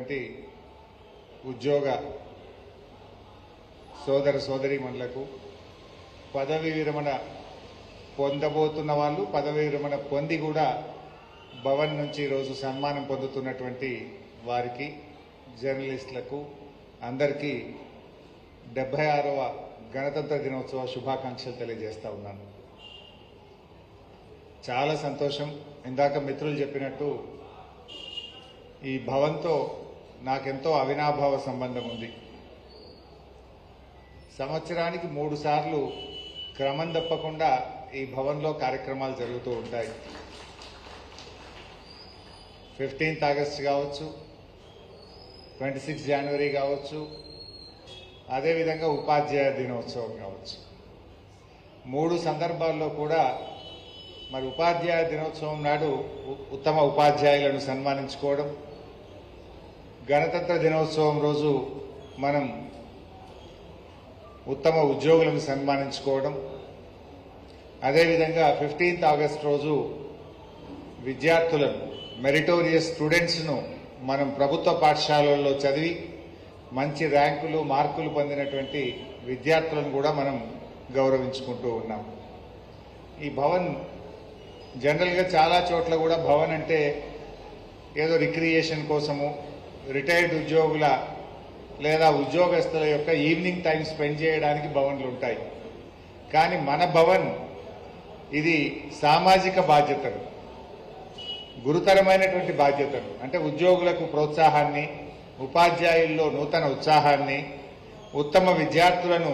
చేస్తున్నటువంటి ఉద్యోగ సోదర సోదరీమణులకు పదవీ విరమణ పొందబోతున్న వాళ్ళు పదవీ విరమణ పొంది కూడా భవన్ నుంచి ఈరోజు సన్మానం పొందుతున్నటువంటి వారికి జర్నలిస్టులకు అందరికీ 76వ గణతంత్ర దినోత్సవ శుభాకాంక్షలు తెలియజేస్తా ఉన్నాను. చాలా సంతోషం. ఇందాక మిత్రులు చెప్పినట్టు ఈ భవన్తో నాకెంతో అవినాభావ సంబంధం ఉంది. సంవత్సరానికి 3 సార్లు క్రమం తప్పకుండా ఈ భవన్లో కార్యక్రమాలు జరుగుతూ ఉంటాయి. 15th ఆగస్ట్ కావచ్చు, 26 జనవరి కావచ్చు, అదేవిధంగా ఉపాధ్యాయ దినోత్సవం కావచ్చు. 3 సందర్భాల్లో కూడా మరి ఉపాధ్యాయ దినోత్సవం నాడు ఉత్తమ ఉపాధ్యాయులను సన్మానించుకోవడం, గణతంత్ర దినోత్సవం రోజు మనం ఉత్తమ ఉద్యోగులను సన్మానించుకోవడం, అదేవిధంగా 15th ఆగస్ట్ రోజు విద్యార్థులను మెరిటోరియస్ స్టూడెంట్స్ను మనం ప్రభుత్వ పాఠశాలల్లో చదివి మంచి ర్యాంకులు మార్కులు పొందినటువంటి విద్యార్థులను కూడా మనం గౌరవించుకుంటూ ఉన్నాం. ఈ భవన్ జనరల్గా చాలా చోట్ల కూడా భవన్ అంటే ఏదో రిక్రియేషన్ కోసము రిటైర్డ్ ఉద్యోగుల లేదా ఉద్యోగస్తుల యొక్క ఈవినింగ్ టైం స్పెండ్ చేయడానికి భవన్లు ఉంటాయి. కానీ మన భవన్ ఇది సామాజిక బాధ్యతలు, గురుతరమైనటువంటి బాధ్యతలు, అంటే ఉద్యోగులకు ప్రోత్సాహాన్ని, ఉపాధ్యాయుల్లో నూతన ఉత్సాహాన్ని, ఉత్తమ విద్యార్థులను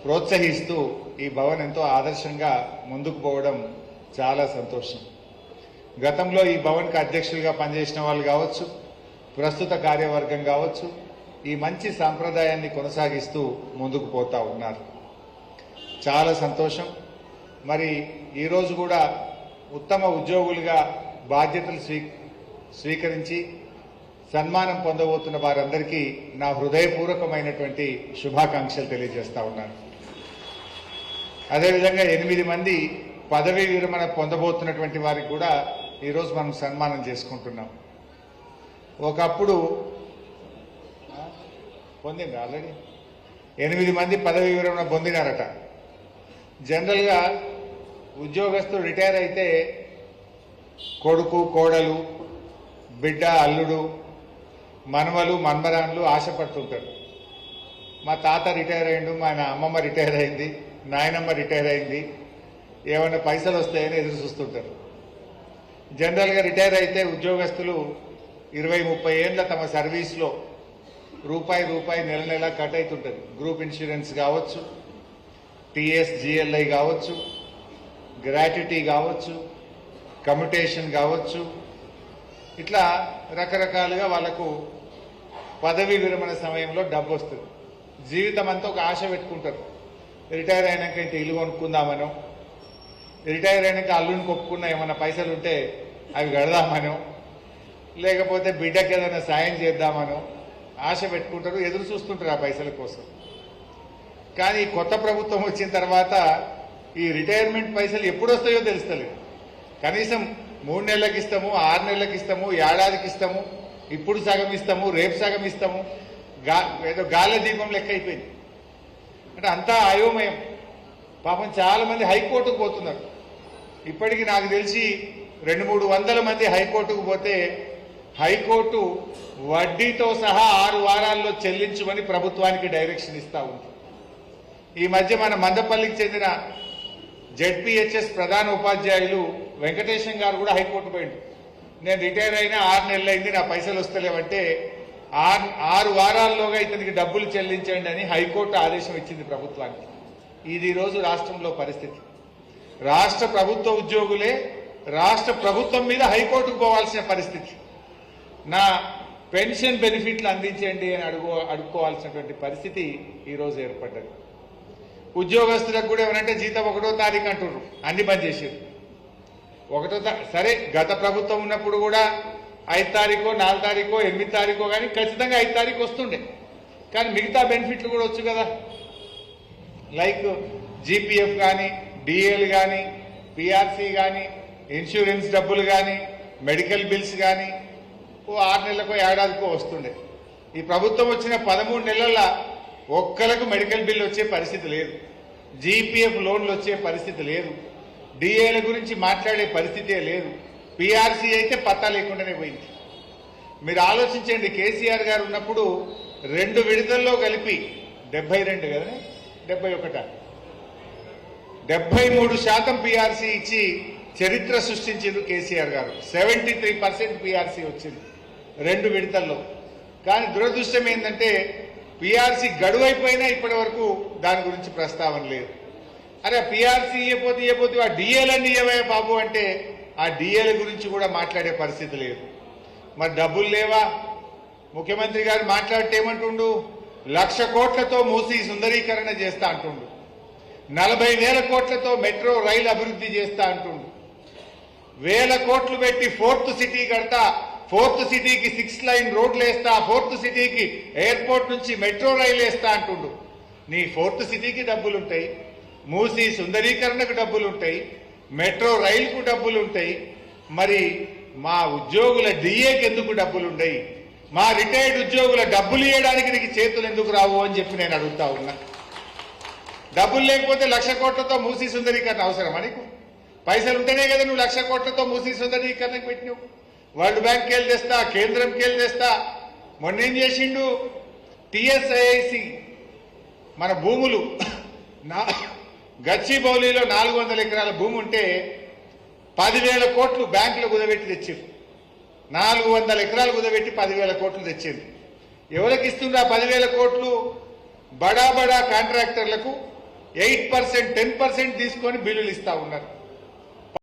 ప్రోత్సహిస్తూ ఈ భవన్ ఎంతో ఆదర్శంగా ముందుకు పోవడం చాలా సంతోషం. గతంలో ఈ భవన్కి అధ్యక్షులుగా పనిచేసిన వాళ్ళు కావచ్చు, ప్రస్తుత కార్యవర్గం కావచ్చు, ఈ మంచి సాంప్రదాయాన్ని కొనసాగిస్తూ ముందుకు పోతా ఉన్నారు. చాలా సంతోషం. మరి ఈరోజు కూడా ఉత్తమ ఉద్యోగులుగా బాధ్యతలు స్వీకరించి సన్మానం పొందబోతున్న వారందరికీ నా హృదయపూర్వకమైనటువంటి శుభాకాంక్షలు తెలియజేస్తా ఉన్నాను. అదేవిధంగా 8 మంది పదవీ విరమణ పొందబోతున్నటువంటి వారికి కూడా ఈరోజు మనం సన్మానం చేసుకుంటున్నాం. ఒకప్పుడు పొందింది ఆల్రెడీ 8 మంది పదవీ విరమణ పొందినారట. జనరల్గా ఉద్యోగస్తులు రిటైర్ అయితే కొడుకు, కోడలు, బిడ్డ, అల్లుడు, మనవలు, మన్మరాన్లు ఆశపడుతుంటారు. మా తాత రిటైర్ అయ్యిండు, మా అమ్మమ్మ రిటైర్ అయింది, నాయనమ్మ రిటైర్ అయింది, ఏమైనా పైసలు వస్తాయని ఎదురు చూస్తుంటారు. జనరల్గా రిటైర్ అయితే ఉద్యోగస్తులు 20-30 ఏళ్ళ తమ సర్వీస్లో రూపాయి నెల నెల కట్ అవుతుంటుంది. గ్రూప్ ఇన్సూరెన్స్ కావచ్చు, టీఎస్ జిఎల్ఐ కావచ్చు, గ్రాట్యుటీ కావచ్చు, కమ్యుటేషన్ కావచ్చు, ఇట్లా రకరకాలుగా వాళ్ళకు పదవీ విరమణ సమయంలో డబ్బు వస్తుంది. జీవితం అంతా ఒక ఆశ పెట్టుకుంటారు. రిటైర్ అయినాక ఇంత ఇల్లు కొనుక్కుందామనో, రిటైర్ అయినాక అల్లుని కొప్పుకున్న ఏమన్నా పైసలు ఉంటే అవి కడదామనో, లేకపోతే బిడ్డకి ఏదైనా సాయం చేద్దామనో ఆశ పెట్టుకుంటారు, ఎదురు చూస్తుంటారు ఆ పైసల కోసం. కానీ కొత్త ప్రభుత్వం వచ్చిన తర్వాత ఈ రిటైర్మెంట్ పైసలు ఎప్పుడు వస్తాయో తెలుస్తలేదు. కనీసం 3 నెలలకు ఇస్తాము, 6 నెలలకు ఇస్తాము, ఏడాదికి ఇస్తాము, ఇప్పుడు సగం ఇస్తాము, రేపు సగం ఇస్తాము, ఏదో గాలి దీపం లెక్క అయిపోయింది. అంటే అంతా అయోమయం. పాపం చాలా మంది హైకోర్టుకు పోతున్నారు. ఇప్పటికీ నాకు తెలిసి 200-300 మంది హైకోర్టుకు పోతే హైకోర్టు వడ్డీతో సహా 6 వారాల్లో చెల్లించమని ప్రభుత్వానికి డైరెక్షన్ ఇస్తా ఉంది. ఈ మధ్య మన మందపల్లికి చెందిన జెడ్పీహెచ్ఎస్ ప్రధాన ఉపాధ్యాయులు వెంకటేశం గారు కూడా హైకోర్టు పోయిండు. నేను రిటైర్ అయినా 6 నెలలు అయింది, నా పైసలు వస్తలేవంటే 6 వారాల్లోగా ఇతనికి డబ్బులు చెల్లించండి అని హైకోర్టు ఆదేశం ఇచ్చింది ప్రభుత్వానికి. ఇది ఈరోజు రాష్ట్రంలో పరిస్థితి. రాష్ట్ర ప్రభుత్వ ఉద్యోగులే రాష్ట్ర ప్రభుత్వం మీద హైకోర్టుకు పోవాల్సిన పరిస్థితి. నా పెన్షన్ బెనిఫిట్లు అందించండి అని అడుక్కోవాల్సినటువంటి పరిస్థితి ఈరోజు ఏర్పడ్డది. ఉద్యోగస్తులకు కూడా ఏమనంటే జీతం 1వ తారీఖు అంటున్నారు, అన్ని బంద్ చేశారు. 1వ సరే, గత ప్రభుత్వం ఉన్నప్పుడు కూడా 5 తారీఖో 4 తారీఖో 8 తారీఖో కానీ ఖచ్చితంగా 5 తారీఖు వస్తుండే. కానీ మిగతా బెనిఫిట్లు కూడా వచ్చు కదా, లైక్ జీపీఎఫ్ కానీ, డిఎల్ కానీ, పిఆర్సీ కానీ, ఇన్సూరెన్స్ డబ్బులు కానీ, మెడికల్ బిల్స్ కానీ 6 నెలలకో ఏడాదికో వస్తుండే. ఈ ప్రభుత్వం వచ్చిన 13 నెలల్లో ఒక్కలకు మెడికల్ బిల్ వచ్చే పరిస్థితి లేదు, జీపీఎఫ్ లోన్లు వచ్చే పరిస్థితి లేదు, డిఏల గురించి మాట్లాడే పరిస్థితే లేదు, పిఆర్సీ అయితే పత్తా లేకుండానే పోయింది. మీరు ఆలోచించండి, కేసీఆర్ గారు ఉన్నప్పుడు 2 విడతల్లో కలిపి 72 కదా 71 73% పిఆర్సీ ఇచ్చి చరిత్ర సృష్టించారు కేసీఆర్ గారు. 73% పిఆర్సీ వచ్చింది 2 విడతల్లో. కానీ దురదృష్టం ఏంటంటే పిఆర్సీ గడువైపోయినా ఇప్పటి వరకు దాని గురించి ప్రస్తావన లేదు. అరే పిఆర్సీ ఇవ్వపోతే ఆ డిఏలన్నీ ఇవ్వయా బాబు అంటే ఆ డిఏల గురించి కూడా మాట్లాడే పరిస్థితి లేదు. మరి డబ్బులు లేవా? ముఖ్యమంత్రి గారు మాట్లాడితే ఏమంటుండు, 1,00,000 కోట్లతో మూసి సుందరీకరణ చేస్తా అంటుండు, 40,000 కోట్లతో మెట్రో రైలు అభివృద్ధి చేస్తా అంటుండు, 1,000 కోట్లు పెట్టి 4th సిటీ కడతా, 4th సిటీకి 6 లైన్ రోడ్లు వేస్తా, 4th సిటీకి ఎయిర్పోర్ట్ నుంచి మెట్రో రైలు వేస్తా అంటుండు. నీ 4th సిటీకి డబ్బులుంటాయి, మూసి సుందరీకరణకు డబ్బులుంటాయి, మెట్రో రైలుకు డబ్బులుంటాయి, మరి మా ఉద్యోగుల డిఏకి ఎందుకు డబ్బులుంటాయి? మా రిటైర్డ్ ఉద్యోగుల డబ్బులు ఇవ్వడానికి నీకు చేతులు ఎందుకు రావు అని చెప్పి నేను అడుగుతా ఉన్నా. డబ్బులు లేకపోతే 1,00,000 కోట్లతో మూసి సుందరీకరణ అవసరమా నీకు? పైసలు ఉంటేనే కదా నువ్వు 1,00,000 కోట్లతో మూసి సుందరీకరణకు పెట్టినావు. వరల్డ్ బ్యాంక్కి వెళ్ళి తెస్తా, కేంద్రంకి వెళ్ళి తెస్తా. మొన్న ఏం చేసిండు, టిఎస్ఐఐసి మన భూములు గచ్చిబౌలిలో 400 ఎకరాల భూమి ఉంటే 10,000 కోట్లు బ్యాంకులో కుదబెట్టి తెచ్చింది. 400 ఎకరాలు కుదబెట్టి 10,000 కోట్లు తెచ్చింది. ఎవరికి ఇస్తుండ్రు ఆ 10,000 కోట్లు? బడా బడా కాంట్రాక్టర్లకు 8% 10% తీసుకొని బిల్లులు ఇస్తా ఉన్నారు.